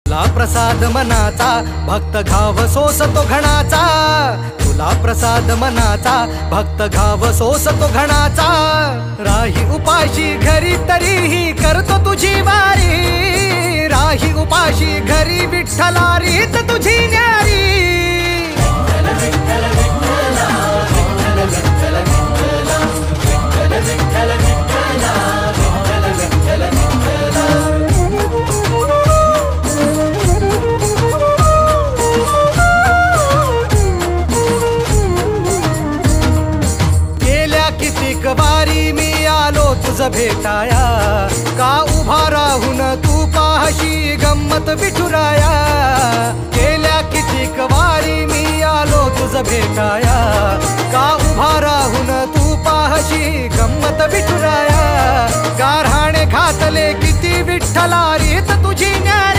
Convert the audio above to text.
तुला प्रसाद मनाचा भक्त घाव सोसतो घणाचा, तुला प्रसाद मनाचा भक्त घाव सोसतो घणाचा। राही उपाशी घरी तरीही करतो तुझी वारी, राही उपाशी घरी विठ्ठला रीत तुझी न्यारी। वारी मी आलो तुझ भेटाया, का उभा राहून तू पाहशी गंमत विठुराया। गेल्या कितीक वारी मी आलो तुझ भेटाया, का उभा राहून तू पाहशी गंमत विठुराया। गारहाणे घातले किती विठ्ठला रीत तुझी न्यारी।